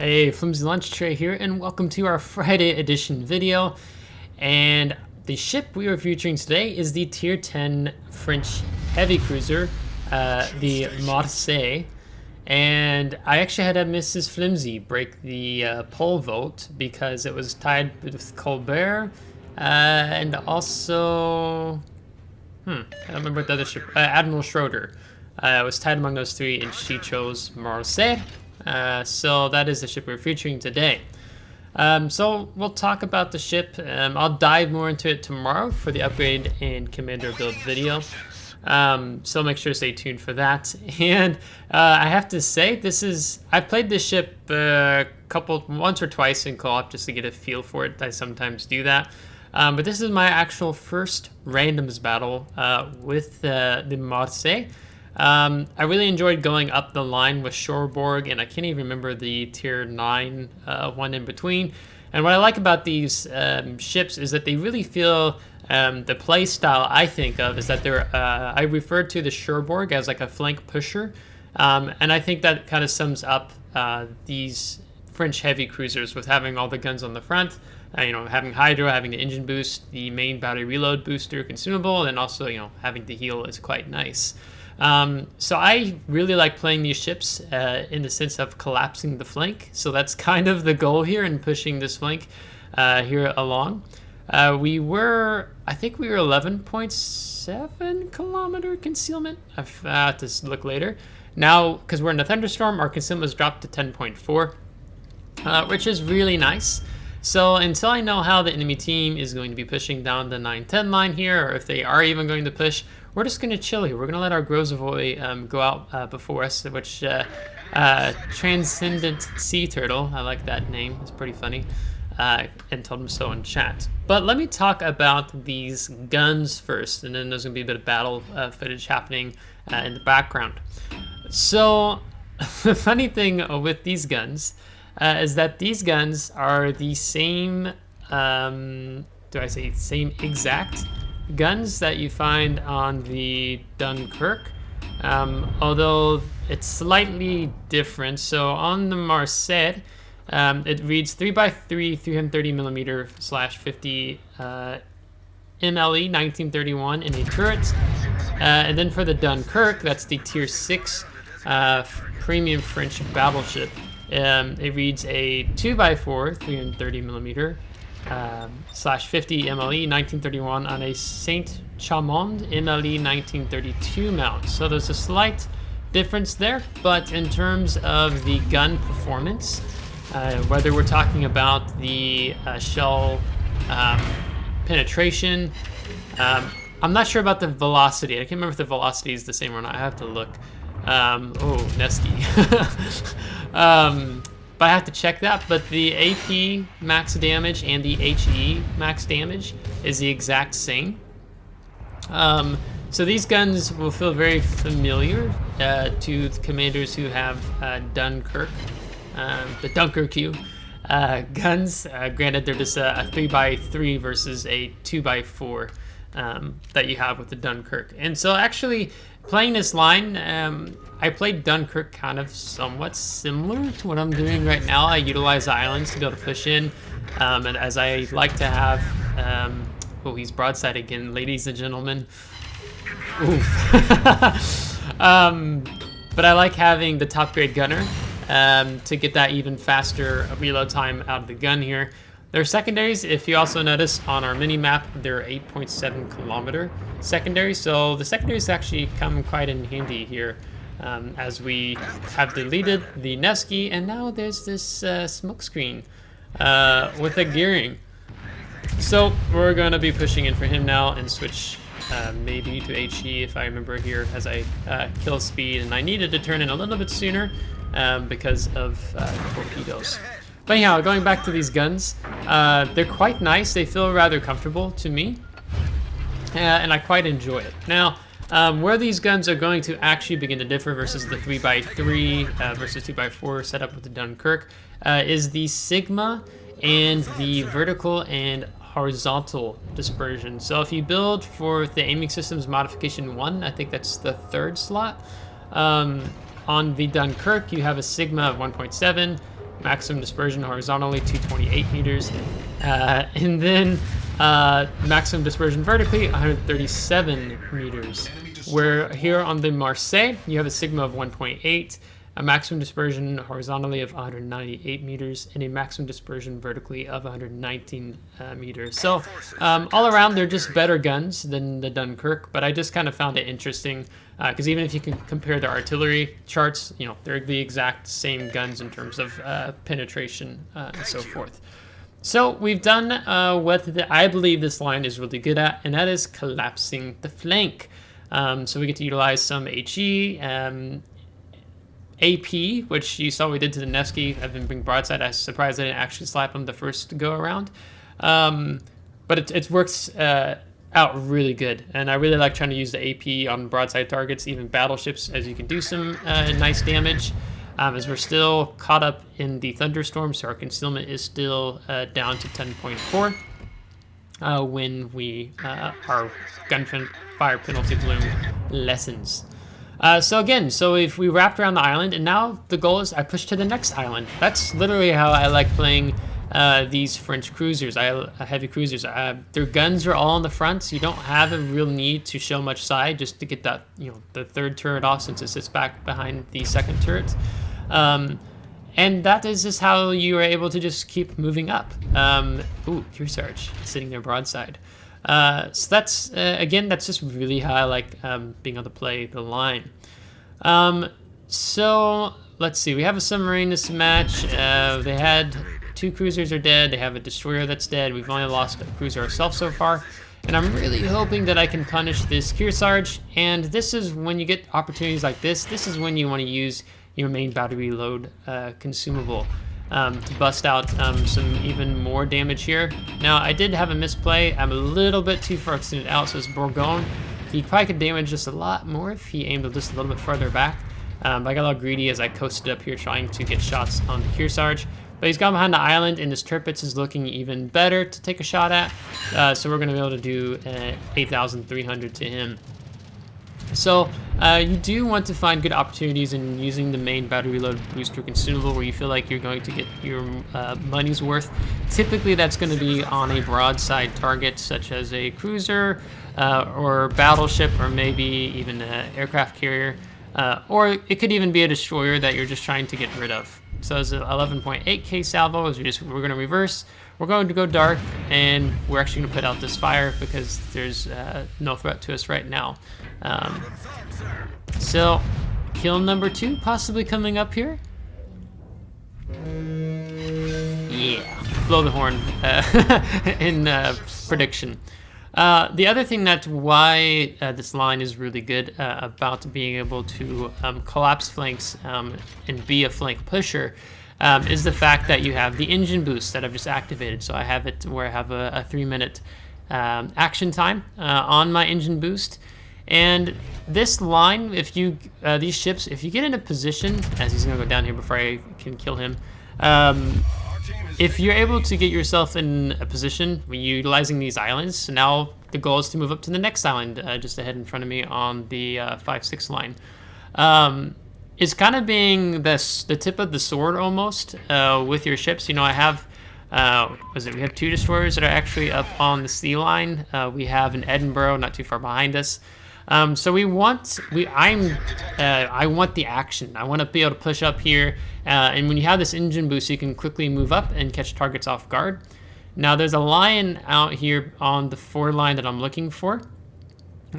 Hey, FlimsyLunchTray here, and welcome to our Friday edition video. And the ship we are featuring today is the Tier 10 French heavy cruiser, the Marseille. And I actually had Mrs. Flimsy break the pole vault because it was tied with Colbert, and also, I don't remember what the other ship, Admiral Schroeder. Was tied among those three, and she chose Marseille. So that is the ship we're featuring today. So we'll talk about the ship. I'll dive more into it tomorrow for the upgrade and commander build video. So make sure to stay tuned for that. And I have to say, I've played this ship once or twice in co-op just to get a feel for it. I sometimes do that. But this is my actual first randoms battle with the Marseille. I really enjoyed going up the line with Shoreborg, and I can't even remember the tier 9 one in between. And what I like about these ships is that they really feel the play style I think of is that I refer to the Shoreborg as like a flank pusher, and I think that kind of sums up these French heavy cruisers with having all the guns on the front, having hydro, having the engine boost, the main battery reload booster consumable, and also having the heal is quite nice. So I really like playing these ships in the sense of collapsing the flank. So that's kind of the goal here in pushing this flank here along. I think we were 11.7 kilometer concealment. I've had to look later. Now, because we're in a thunderstorm, our concealment was dropped to 10.4, which is really nice. So until I know how the enemy team is going to be pushing down the 9-10 line here, or if they are even going to push, we're just going to chill here. We're going to let our Grozovoy go out before us, which Transcendent Sea Turtle, I like that name, it's pretty funny, and told him so in chat. But let me talk about these guns first, and then there's going to be a bit of battle footage happening in the background. So the funny thing with these guns is that these guns are the same, same exact guns that you find on the Dunkirk, although it's slightly different. So on the Marseille, it reads 3x3 330mm /50 MLE 1931 in the turret, and then for the Dunkirk, that's the tier 6 premium French battleship. It reads a 2x4 330mm /50 MLE 1931 on a Saint Chamond MLE 1932 mount. So there's a slight difference there, but in terms of the gun performance, whether we're talking about the shell penetration, I'm not sure about the velocity. I can't remember if the velocity is the same or not. I have to look. Nesky. But I have to check that. But the AP max damage and the HE max damage is the exact same. So these guns will feel very familiar to the commanders who have Dunkirk, the Dunkirk guns. Granted, they're just a 3x3 versus a 2x4 that you have with the Dunkirk. And so actually, playing this line, I played Dunkirk kind of somewhat similar to what I'm doing right now. I utilize the islands to be able to push in, and as I like to have, he's broadside again, ladies and gentlemen. Oof. But I like having the top grade gunner to get that even faster reload time out of the gun here. Their secondaries, if you also notice on our mini map, they're 8.7 kilometer secondary. So the secondaries actually come quite in handy here, as we have deleted the Nesky, and now there's this smoke screen with a gearing. So we're going to be pushing in for him now and switch maybe to HE if I remember here as I kill speed, and I needed to turn in a little bit sooner because of torpedoes. But anyhow, going back to these guns, they're quite nice. They feel rather comfortable to me, and I quite enjoy it. Now, where these guns are going to actually begin to differ versus the 3x3 versus 2x4 setup with the Dunkirk is the Sigma and the vertical and horizontal dispersion. So if you build for the aiming systems modification 1, I think that's the 3rd slot, on the Dunkirk, you have a Sigma of 1.7, maximum dispersion horizontally 228 meters, and then maximum dispersion vertically 137 meters. Where here on the Marseille, you have a sigma of 1.8, a maximum dispersion horizontally of 198 meters, and a maximum dispersion vertically of 119 meters. So all around, they're just better guns than the Dunkirk, but I just kind of found it interesting because even if you can compare the artillery charts, you know, they're the exact same guns in terms of penetration and so forth. So we've done what I believe this line is really good at, and that is collapsing the flank. So we get to utilize some HE, AP, which you saw we did to the Nevsky. I've been bringing broadside. I was surprised I didn't actually slap him the first go around. But it works out really good. And I really like trying to use the AP on broadside targets, even battleships, as you can do some nice damage. As we're still caught up in the thunderstorm, so our concealment is still down to 10.4 when our gunfire penalty bloom lessens. So if we wrapped around the island, and now the goal is I push to the next island. That's literally how I like playing these French cruisers, heavy cruisers. Their guns are all on the front, so you don't have a real need to show much side just to get that, you know, the third turret off since it sits back behind the second turret. And that is just how you are able to just keep moving up. Ooh, Kearsarge sitting there broadside. So that's, again, that's just really how I like being able to play the line. So let's see, we have a submarine this match. They had 2 cruisers are dead. They have a destroyer that's dead. We've only lost a cruiser ourselves so far. And I'm really hoping that I can punish this Kearsarge. And this is when you get opportunities like this is when you want to use your main battery load consumable to bust out some even more damage here. Now, I did have a misplay. I'm a little bit too far extended out, so it's Bourgogne. He probably could damage just a lot more if he aimed just a little bit further back. I got a little greedy as I coasted up here trying to get shots on the Kearsarge. But he's gone behind the island, and his Tirpitz is looking even better to take a shot at. So we're going to be able to do 8,300 to him. So you do want to find good opportunities in using the main battery load booster consumable where you feel like you're going to get your money's worth. Typically that's going to be on a broadside target such as a cruiser or battleship or maybe even an aircraft carrier. Or it could even be a destroyer that you're just trying to get rid of. So it's an 11.8k salvo as we're going to reverse. We're going to go dark, and we're actually going to put out this fire because there's no threat to us right now. So, kill number 2 possibly coming up here. Yeah, blow the horn in prediction. The other thing that's why this line is really good about being able to collapse flanks and be a flank pusher is the fact that you have the engine boost that I've just activated. So I have it where I have a 3-minute action time on my engine boost. And this line, if you these ships, if you get in a position, as he's gonna go down here before I can kill him, if you're able to get yourself in a position when you're utilizing these islands, so now the goal is to move up to the next island just ahead in front of me on the 5-6 line. It's kind of being the tip of the sword almost with your ships. You know, I have we have 2 destroyers that are actually up on the sea line. We have an Edinburgh not too far behind us. So I want the action. I want to be able to push up here, and when you have this engine boost, you can quickly move up and catch targets off guard. Now there's a lion out here on the 4 line that I'm looking for.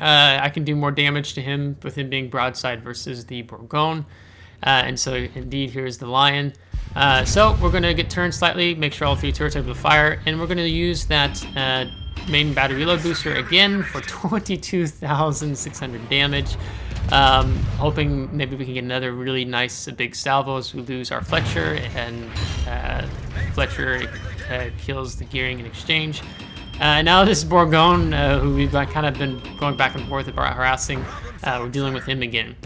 I can do more damage to him with him being broadside versus the Bourgogne, and so indeed here's the lion. So we're going to get turned slightly, make sure all 3 turrets are able to fire, and we're going to use that main battery reload booster again for 22,600 damage. Hoping maybe we can get another really nice big salvo as we lose our Fletcher, and Fletcher kills the gearing in exchange. Now this Bourgogne, who we've kind of been going back and forth about harassing, we're dealing with him again.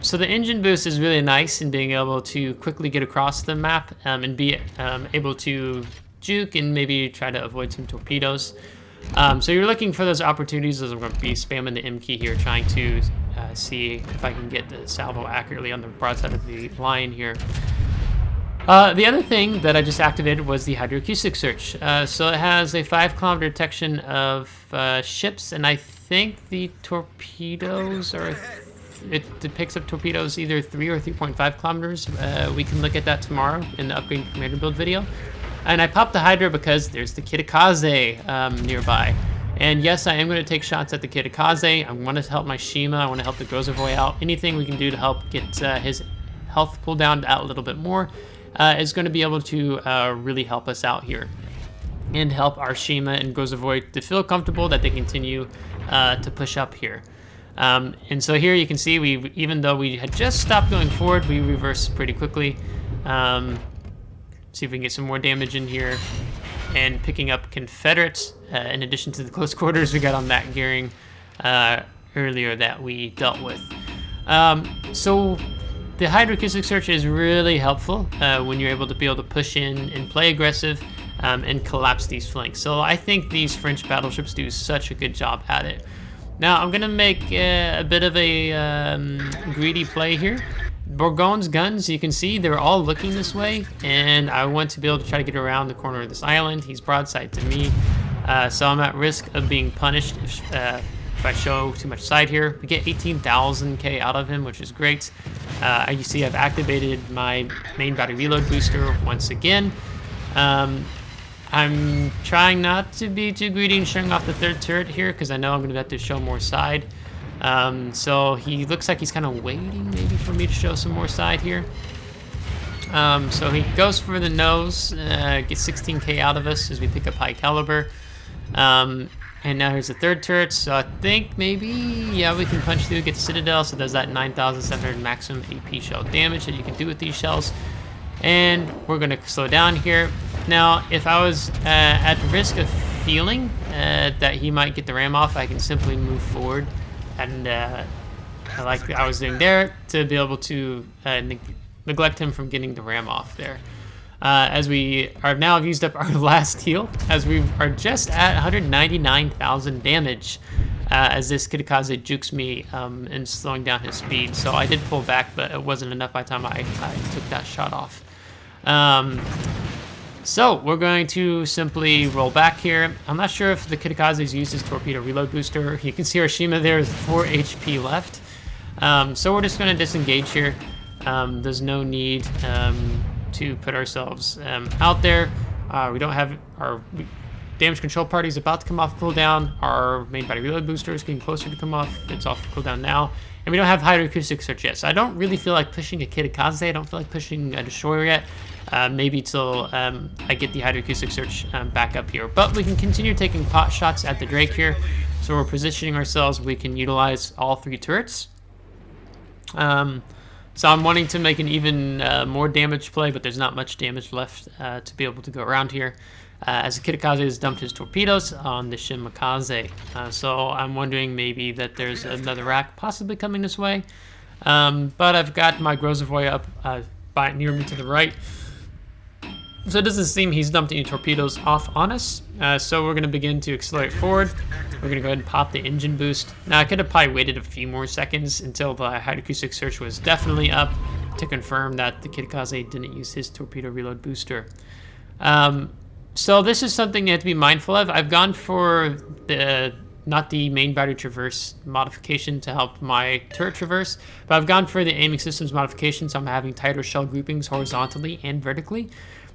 So the engine boost is really nice in being able to quickly get across the map and be able to juke and maybe try to avoid some torpedoes. So you're looking for those opportunities as I'm going to be spamming the M key here, trying to see if I can get the salvo accurately on the broadside of the line here. The other thing that I just activated was the hydroacoustic search. So it has a 5-kilometer detection of ships, and I think the torpedoes are... It picks up torpedoes either 3 or 3.5 kilometers. We can look at that tomorrow in the upgraded commander build video. And I popped the Hydra because there's the Kitakaze nearby. And yes, I am going to take shots at the Kitakaze. I want to help my Shima. I want to help the Grozovoy out. Anything we can do to help get his health pull down out a little bit more is going to be able to really help us out here. And help our Shima and Grozovoy to feel comfortable that they continue to push up here. And so here you can see, even though we had just stopped going forward, we reversed pretty quickly. See if we can get some more damage in here. And picking up Confederates, in addition to the close quarters we got on that gearing earlier that we dealt with. So the hydroacoustic search is really helpful when you're able to push in and play aggressive and collapse these flanks. So I think these French battleships do such a good job at it. Now I'm gonna make a bit of a greedy play here. Bourgogne's guns, you can see they're all looking this way, and I want to be able to try to get around the corner of this island. He's broadside to me, so I'm at risk of being punished if I show too much side here. We get 18,000 K out of him, which is great. You see I've activated my main battery reload booster once again. I'm trying not to be too greedy and showing off the third turret here because I know I'm going to have to show more side. So he looks like he's kind of waiting maybe for me to show some more side here. So he goes for the nose, gets 16K out of us as we pick up high caliber. And now here's the third turret, so I think maybe, yeah, we can punch through, get the Citadel, so there's that 9,700 maximum AP shell damage that you can do with these shells. And we're going to slow down here. Now, if I was at risk of feeling that he might get the ram off, I can simply move forward and like I was doing there to be able to neglect him from getting the ram off there. As we are now used up our last heal, as we are just at 199,000 damage as this Kitakaze jukes me and slowing down his speed. So I did pull back, but it wasn't enough by the time I took that shot off. So we're going to simply roll back here. I'm not sure if the Kitakaze's used his torpedo reload booster. You can see our Shima there is 4 HP left. So we're just going to disengage here. There's no need to put ourselves out there. We don't have our damage control party is about to come off cooldown. Our main battery reload booster is getting closer to come off. It's off cooldown now. And we don't have hydroacoustic search yet. So I don't really feel like pushing a Kitakaze. I don't feel like pushing a destroyer yet. Maybe till I get the hydroacoustic search back up here. But we can continue taking pot shots at the Drake here. So we're positioning ourselves. We can utilize all 3 turrets. So I'm wanting to make an even more damage play, but there's not much damage left to be able to go around here. As the Kitakaze has dumped his torpedoes on the Shimakaze. So I'm wondering maybe that there's another rack possibly coming this way. But I've got my Grozovoy up near me to the right. So it doesn't seem he's dumped any torpedoes off on us. So we're going to begin to accelerate forward. We're going to go ahead and pop the engine boost. Now I could have probably waited a few more seconds until the hydroacoustic search was definitely up to confirm that the Kitakaze didn't use his torpedo reload booster. So this is something you have to be mindful of. I've gone for not the main battery traverse modification to help my turret traverse, but I've gone for the aiming systems modification, so I'm having tighter shell groupings horizontally and vertically.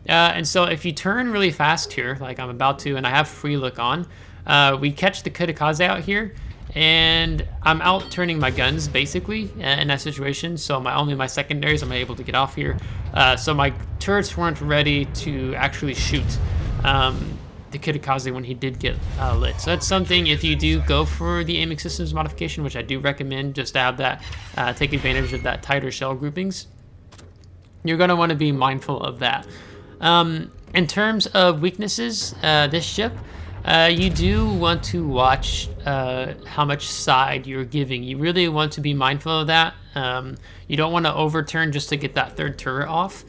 And so if you turn really fast here, like I'm about to, and I have free look on, we catch the Kitakaze out here, and I'm out turning my guns basically in that situation. So only my secondaries I'm able to get off here. So my turrets weren't ready to actually shoot the Kitakaze when he did get lit. So that's something, if you do go for the aiming systems modification, which I do recommend, just to have that, take advantage of that tighter shell groupings, you're going to want to be mindful of that. In terms of weaknesses, this ship, you do want to watch how much side you're giving. You really want to be mindful of that. You don't want to overturn just to get that third turret off.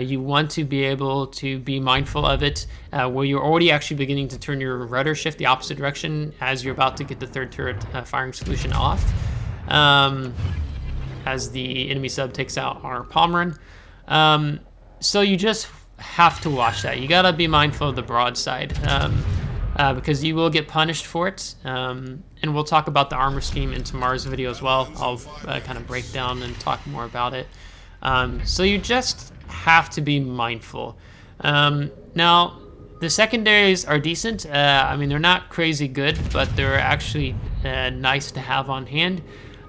You want to be able to be mindful of it where you're already actually beginning to turn your rudder shift the opposite direction as you're about to get the third turret firing solution off. As the enemy sub takes out our Pomeran. So you just have to watch that. You gotta be mindful of the broadside, because you will get punished for it. And we'll talk about the armor scheme in tomorrow's video as well. I'll kind of break down and talk more about it. So you just have to be mindful. Now, the secondaries are decent. I mean, they're not crazy good, but they're actually nice to have on hand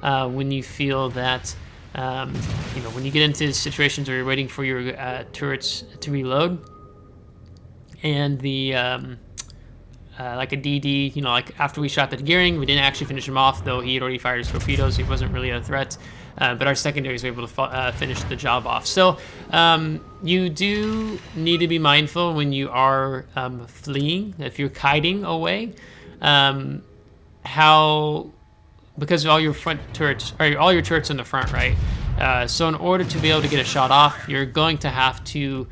when you feel that, when you get into situations where you're waiting for your turrets to reload, and the like a DD, like after we shot the gearing, we didn't actually finish him off, though he had already fired his torpedoes, so he wasn't really a threat. But our secondaries were able to finish the job off. So you do need to be mindful when you are fleeing, if you're kiting away, because all your front turrets, or all your turrets in the front, right? So in order to be able to get a shot off, you're going to have to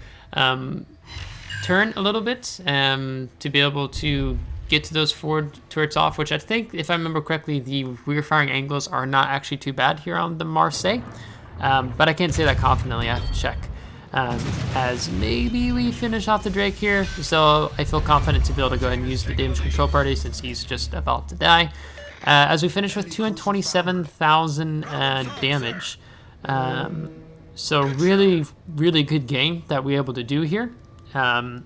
turn a little bit to be able to get to those forward turrets off, which I think, if I remember correctly, the rear firing angles are not actually too bad here on the Marseille. But I can't say that confidently, I have to check. As maybe we finish off the Drake here, so I feel confident to be able to go ahead and use the damage control party since he's just about to die. As we finish with 227,000 damage. So really, really good game that we're able to do here, and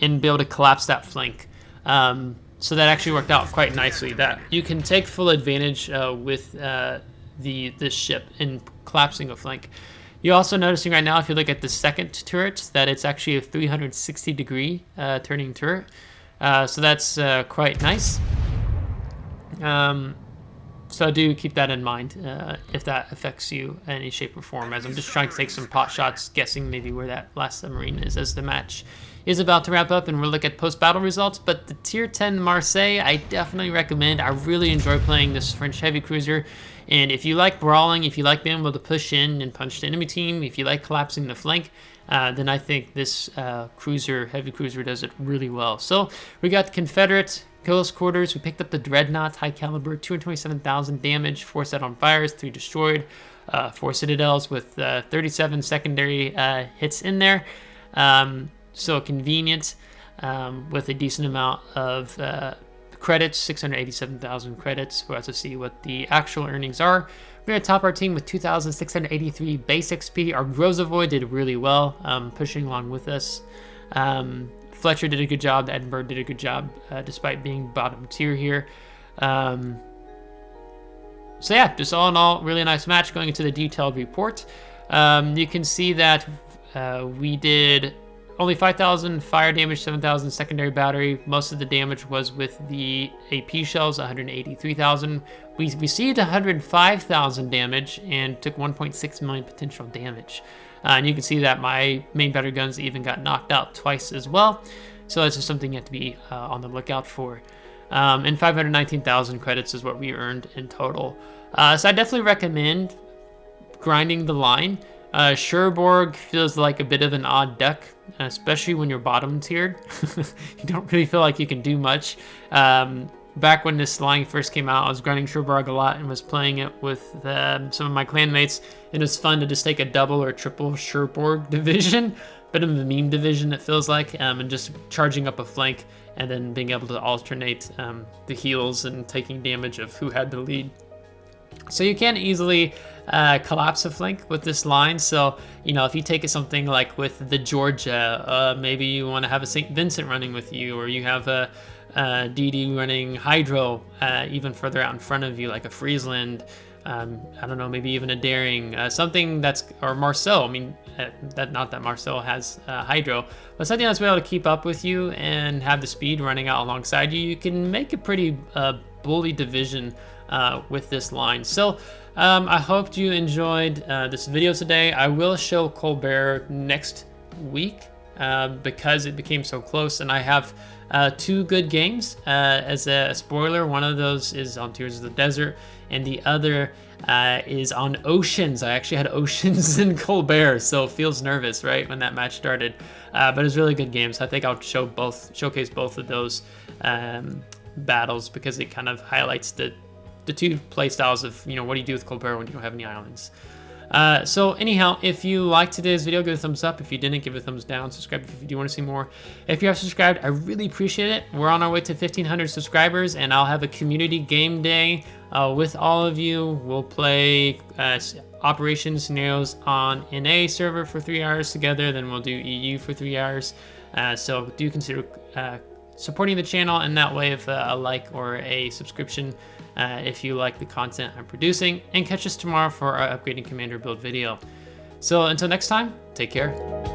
be able to collapse that flank. So that actually worked out quite nicely. That you can take full advantage with this ship in collapsing a flank. You're also noticing right now, if you look at the second turret, that it's actually a 360-degree turning turret. So that's quite nice. So do keep that in mind if that affects you in any shape or form, as I'm just trying to take some pot shots, guessing maybe where that last submarine is as the match is about to wrap up, and we'll look at post-battle results. But the Tier 10 Marseille, I definitely recommend. I really enjoy playing this French heavy cruiser, and if you like brawling, if you like being able to push in and punch the enemy team, if you like collapsing the flank, then I think this heavy cruiser does it really well. So we got the Confederate close quarters. We picked up the Dreadnought, high caliber, 227,000 damage, 4 set on fires, 3 destroyed, 4 citadels with 37 secondary hits in there. So convenient, with a decent amount of credits, 687,000 credits. We'll have to see what the actual earnings are. We're going to top our team with 2,683 base XP. Our Grozovoid did really well, pushing along with us. Fletcher did a good job. Edinburgh did a good job, despite being bottom tier here. So yeah, just all in all, really nice match. Going into the detailed report, you can see that we did only 5,000 fire damage, 7,000 secondary battery. Most of the damage was with the AP shells, 183,000. We received 105,000 damage and took 1.6 million potential damage. And you can see that my main battery guns even got knocked out twice as well. So that's just something you have to be on the lookout for. And 519,000 credits is what we earned in total. So I definitely recommend grinding the line. Cherbourg feels like a bit of an odd duck, especially when you're bottom tiered. You don't really feel like you can do much. Back when this line first came out, I was grinding Cherbourg a lot and was playing it with some of my clanmates. It was fun to just take a double or triple Cherbourg division, bit of a meme division it feels like, and just charging up a flank and then being able to alternate the heals and taking damage of who had the lead. So you can easily collapse a flank with this line. So, if you take something like with the Georgia, maybe you want to have a St. Vincent running with you, or you have a DD running Hydro even further out in front of you, like a Friesland, I don't know, maybe even a Daring, something that's, or Marseille. I mean, not that Marseille has Hydro, but something that's able to keep up with you and have the speed running out alongside you. You can make a pretty bully division with this line. So I hope you enjoyed this video today. I will show Colbert next week because it became so close, and I have 2 good games as a spoiler. One of those is on Tears of the Desert, and the other is on Oceans. I actually had Oceans in Colbert, so it feels nervous, right, when that match started. But it's really good games. I think I'll showcase both of those battles, because it kind of highlights the 2 play styles of, what do you do with Colbert when you don't have any islands. So anyhow, if you liked today's video, give it a thumbs up. If you didn't, give it a thumbs down. Subscribe if you do want to see more. If you have subscribed, I really appreciate it. We're on our way to 1,500 subscribers, and I'll have a community game day with all of you. We'll play operation scenarios on NA server for 3 hours together. Then we'll do EU for 3 hours. So do consider supporting the channel in that way with a like or a subscription if you like the content I'm producing, and catch us tomorrow for our upgrading commander build video. So until next time, take care.